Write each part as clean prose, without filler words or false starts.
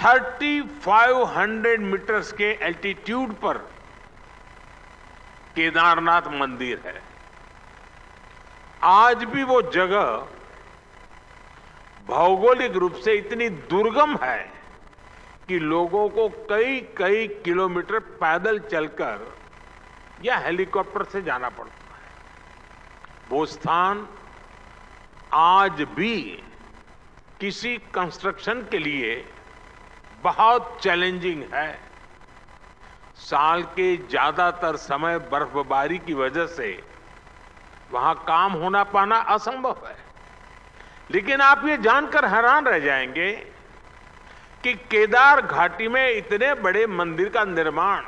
3500 metres के altitude पर केदारनाथ मंदिर है। आज भी वो जगह भौगोलिक रूप से इतनी दुर्गम है कि लोगों को कई कई किलोमीटर पैदल चलकर या हेलीकॉप्टर से जाना पड़ता है। वो स्थान आज भी किसी कंस्ट्रक्शन के लिए बहुत चैलेंजिंग है। साल के ज्यादातर समय बर्फबारी की वजह से वहां काम होना पाना असंभव है। लेकिन आप ये जानकर हैरान रह जाएंगे कि केदार घाटी में इतने बड़े मंदिर का निर्माण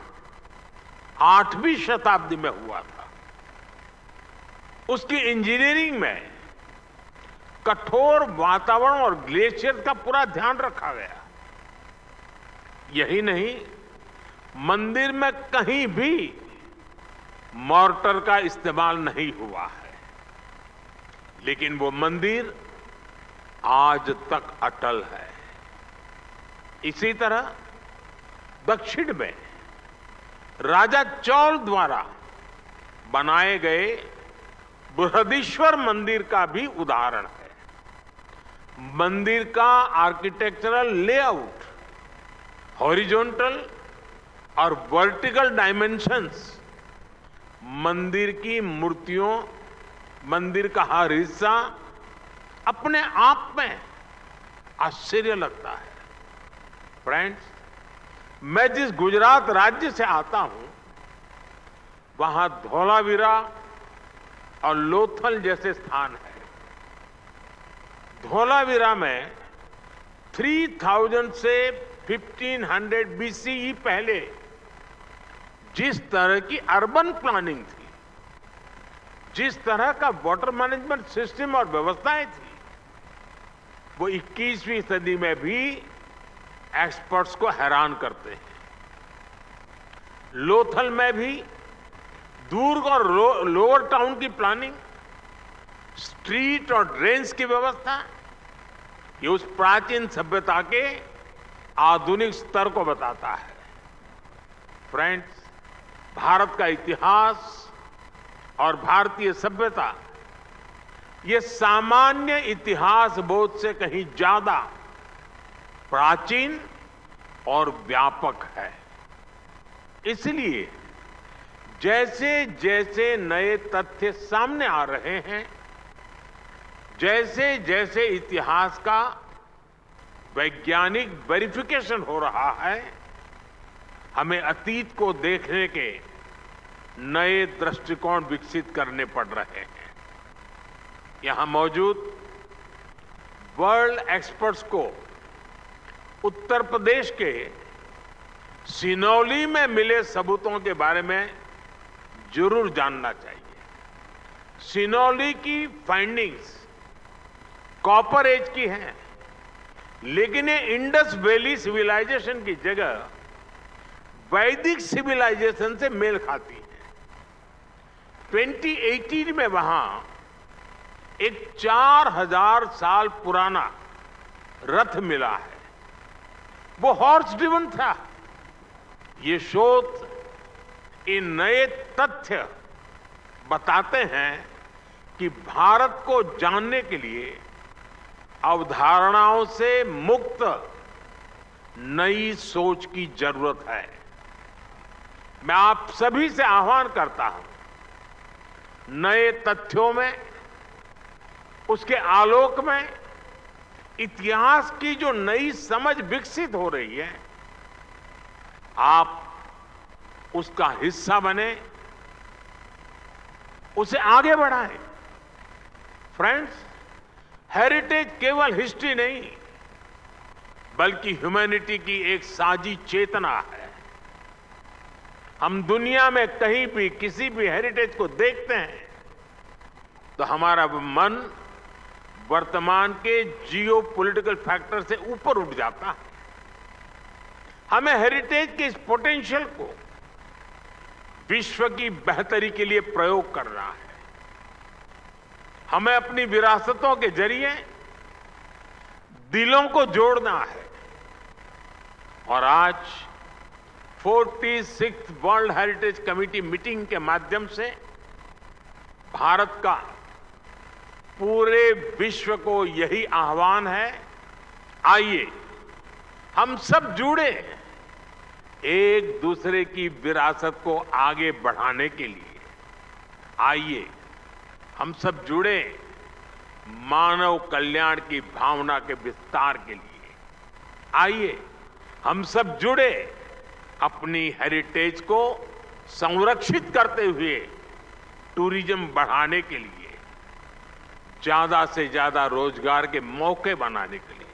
8वीं शताब्दी में हुआ था। उसकी इंजीनियरिंग में कठोर वातावरण और ग्लेशियर का पूरा ध्यान रखा गया। यही नहीं, मंदिर में कहीं भी मॉर्टर का इस्तेमाल नहीं हुआ है। लेकिन वो मंदिर आज तक अटल है। इसी तरह दक्षिण में राजा चौल द्वारा बनाए गए बृहदीश्वर मंदिर का भी उदाहरण है। मंदिर का आर्किटेक्चरल लेआउट, हॉरिजॉन्टल और वर्टिकल डायमेंशंस, मंदिर की मूर्तियों, मंदिर का हर हिस्सा अपने आप में आश्चर्य लगता है। फ्रेंड्स, मैं जिस गुजरात राज्य से आता हूं, वहां धोलावीरा और लोथल जैसे स्थान है। धोलावीरा में 3000 से 1500 बीसीई पहले जिस तरह की अर्बन प्लानिंग थी, जिस तरह का वाटर मैनेजमेंट सिस्टम और व्यवस्थाएं थी, वो 21वीं सदी में भी एक्सपर्ट्स को हैरान करते हैं। लोथल में भी दुर्ग और लोअर टाउन की प्लानिंग, स्ट्रीट और ड्रेन्स की व्यवस्था, ये उस प्राचीन सभ्यता के आधुनिक स्तर को बताता है। फ्रेंड्स, भारत का इतिहास और भारतीय सभ्यता ये सामान्य इतिहास बोध से कहीं ज्यादा प्राचीन और व्यापक है। इसलिए जैसे जैसे नए तथ्य सामने आ रहे हैं, जैसे जैसे इतिहास का वैज्ञानिक वेरिफिकेशन हो रहा है, हमें अतीत को देखने के नए दृष्टिकोण विकसित करने पड़ रहे हैं। यहां मौजूद वर्ल्ड एक्सपर्ट्स को उत्तर प्रदेश के सिनौली में मिले सबूतों के बारे में जरूर जानना चाहिए। सिनौली की फाइंडिंग्स कॉपर एज की हैं, लेकिन ये इंडस वैली सिविलाइजेशन की जगह वैदिक सिविलाइजेशन से मेल खाती है। 2018 में वहां एक 4000 साल पुराना रथ मिला है। वो हॉर्स ड्रिवन था। ये शोध, इन नए तथ्य बताते हैं कि भारत को जानने के लिए अवधारणाओं से मुक्त नई सोच की जरूरत है। मैं आप सभी से आह्वान करता हूं, नए तथ्यों में, उसके आलोक में इतिहास की जो नई समझ विकसित हो रही है, आप उसका हिस्सा बने, उसे आगे बढ़ाएं। फ्रेंड्स, हेरिटेज केवल हिस्ट्री नहीं, बल्कि ह्यूमैनिटी की एक साझी चेतना है। हम दुनिया में कहीं भी किसी भी हेरिटेज को देखते हैं तो हमारा मन वर्तमान के जियो पॉलिटिकल फैक्टर से ऊपर उठ जाता है। हमें हेरिटेज के इस पोटेंशियल को विश्व की बेहतरी के लिए प्रयोग करना है। हमें अपनी विरासतों के जरिए दिलों को जोड़ना है, और आज 46th world heritage committee meeting के माध्यम से भारत का पूरे विश्व को यही आह्वान है, आइए हम सब जुड़े एक दूसरे की विरासत को आगे बढ़ाने के लिए। आइए हम सब जुड़े मानव कल्याण की भावना के विस्तार के लिए। आइए हम सब जुड़े अपनी हेरिटेज को संरक्षित करते हुए टूरिज्म बढ़ाने के लिए, ज्यादा से ज्यादा रोजगार के मौके बनाने के लिए।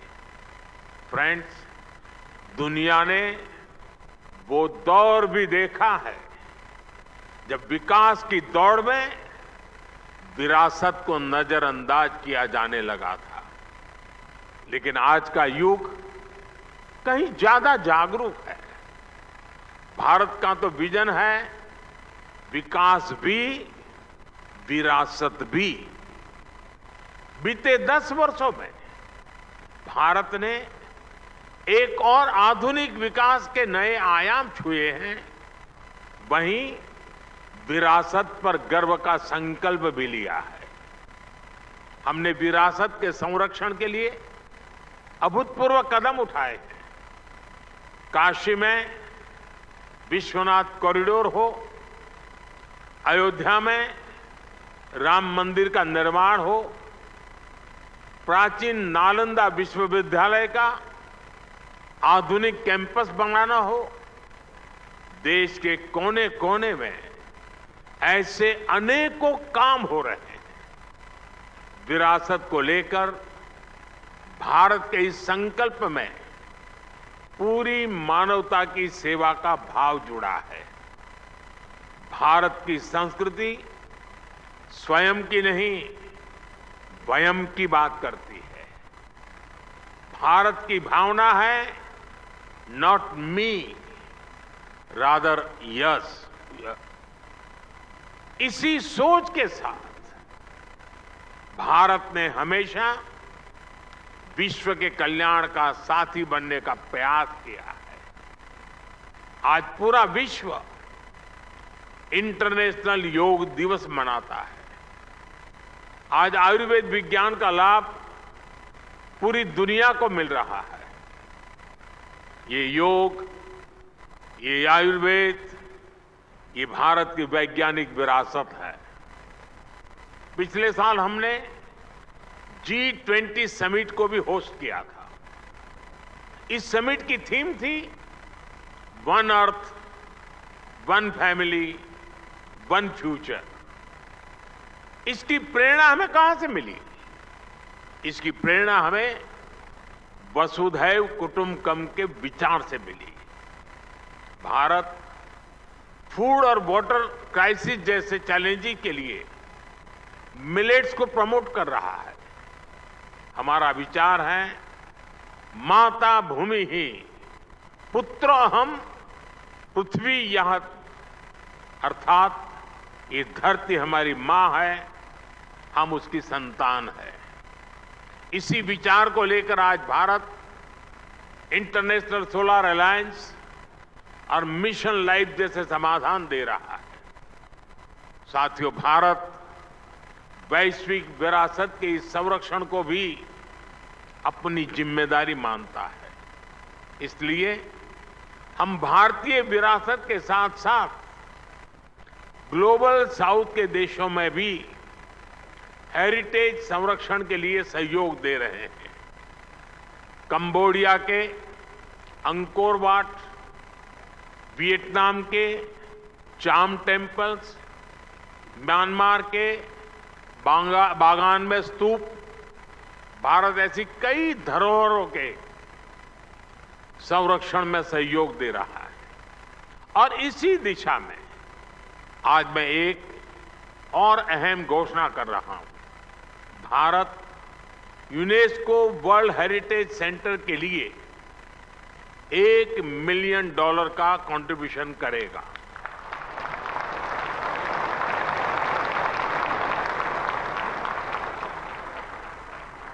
फ्रेंड्स, दुनिया ने वो दौर भी देखा है जब विकास की दौड़ में विरासत को नजरअंदाज किया जाने लगा था, लेकिन आज का युग कहीं ज्यादा जागरूक है। भारत का तो विजन है विकास भी विरासत भी। बीते 10 वर्षों में भारत ने एक और आधुनिक विकास के नए आयाम छुए हैं, वहीं विरासत पर गर्व का संकल्प भी लिया है। हमने विरासत के संरक्षण के लिए अभूतपूर्व कदम उठाए हैं। काशी में विश्वनाथ कॉरिडोर हो, अयोध्या में राम मंदिर का निर्माण हो, प्राचीन नालंदा विश्वविद्यालय का आधुनिक कैंपस बनाना हो, देश के कोने कोने में ऐसे अनेकों काम हो रहे हैं। विरासत को लेकर भारत के इस संकल्प में पूरी मानवता की सेवा का भाव जुड़ा है। भारत की संस्कृति स्वयं की नहीं, वयम की बात करती है। भारत की भावना है नॉट मी, रादर यस। इसी सोच के साथ भारत ने हमेशा विश्व के कल्याण का साथी बनने का प्रयास किया है। आज पूरा विश्व इंटरनेशनल योग दिवस मनाता है। आज आयुर्वेद विज्ञान का लाभ पूरी दुनिया को मिल रहा है। ये योग, ये आयुर्वेद, ये भारत की वैज्ञानिक विरासत है। पिछले साल हमने G20 समिट को भी होस्ट किया था। इस समिट की थीम थी one earth, one family, one future. इसकी प्रेरणा हमें कहां से मिली? इसकी प्रेरणा हमें वसुधैव कुटुंबकम के विचार से मिली। भारत फूड और वाटर क्राइसिस जैसे चैलेंजिंग के लिए मिलेट्स को प्रमोट कर रहा है। हमारा विचार है माता भूमि ही पुत्र अहम पृथ्वी यह, अर्थात ये धरती हमारी मां है, हम उसकी संतान है। इसी विचार को लेकर आज भारत इंटरनेशनल सोलर अलायंस और मिशन लाइफ जैसे समाधान दे रहा है। साथियों, भारत वैश्विक विरासत के इस संरक्षण को भी अपनी जिम्मेदारी मानता है। इसलिए हम भारतीय विरासत के साथ साथ ग्लोबल साउथ के देशों में भी हेरिटेज संरक्षण के लिए सहयोग दे रहे हैं। कंबोडिया के अंकोर वाट, वियतनाम के चाम टेम्पल्स, म्यांमार के बागान में स्तूप, भारत ऐसी कई धरोहरों के संरक्षण में सहयोग दे रहा है। और इसी दिशा में आज मैं एक और अहम घोषणा कर रहा हूं। Bharat UNESCO world heritage centre के लिए $1 मिलियन का कंट्रीब्यूशन करेगा।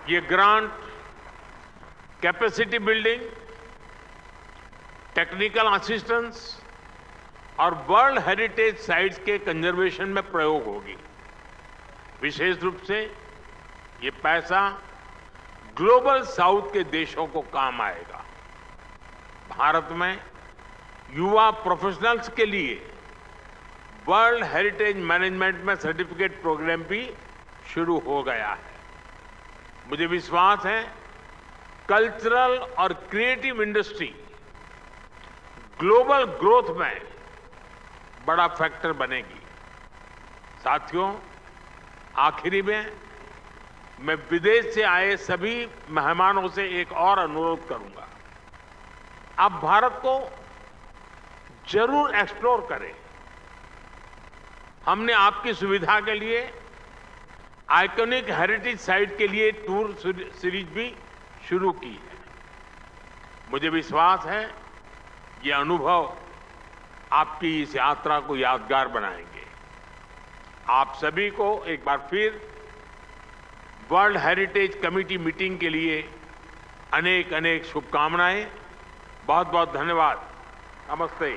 ये grant capacity building, technical assistance और वर्ल्ड हेरिटेज साइट्स के कंजर्वेशन में प्रयोग होगी। विशेष रूप से ये पैसा ग्लोबल साउथ के देशों को काम आएगा। भारत में युवा प्रोफेशनल्स के लिए वर्ल्ड हेरिटेज मैनेजमेंट में सर्टिफिकेट प्रोग्राम भी शुरू हो गया है। मुझे विश्वास है कल्चरल और क्रिएटिव इंडस्ट्री ग्लोबल ग्रोथ में बड़ा फैक्टर बनेगी। साथियों, आखिरी में मैं विदेश से आए सभी मेहमानों से एक और अनुरोध करूंगा। आप भारत को जरूर एक्सप्लोर करें। हमने आपकी सुविधा के लिए आइकॉनिक हेरिटेज साइट के लिए टूर सीरीज भी शुरू की है। मुझे विश्वास है ये अनुभव आपकी इस यात्रा को यादगार बनाएंगे। आप सभी को एक बार फिर वर्ल्ड हेरिटेज कमेटी मीटिंग के लिए अनेक अनेक शुभकामनाएं। बहुत बहुत धन्यवाद। नमस्ते।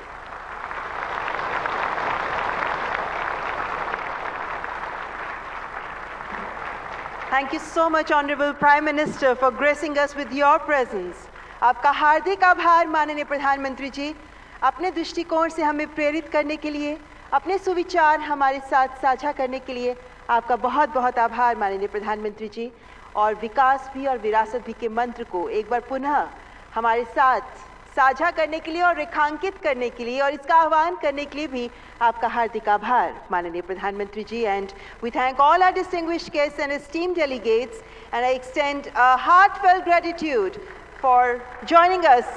Thank you so much, Honorable Prime Minister, for gracing us with your presence. आपका हार्दिक आभार माननीय प्रधानमंत्री जी, अपने दृष्टिकोण से हमें प्रेरित करने के लिए, अपने सुविचार हमारे साथ साझा करने के लिए आपका बहुत बहुत आभार माननीय प्रधानमंत्री जी। और विकास भी और विरासत भी के मंत्र को एक बार पुनः हमारे साथ साझा करने के लिए और रेखांकित करने के लिए और इसका आह्वान करने के लिए भी आपका हार्दिक आभार माननीय प्रधानमंत्री ji. And we thank all our distinguished guests and esteemed delegates and I extend a heartfelt gratitude for joining us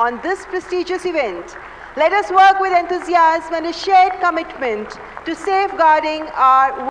on this prestigious event. Let us work with enthusiasm and a shared commitment to safeguarding our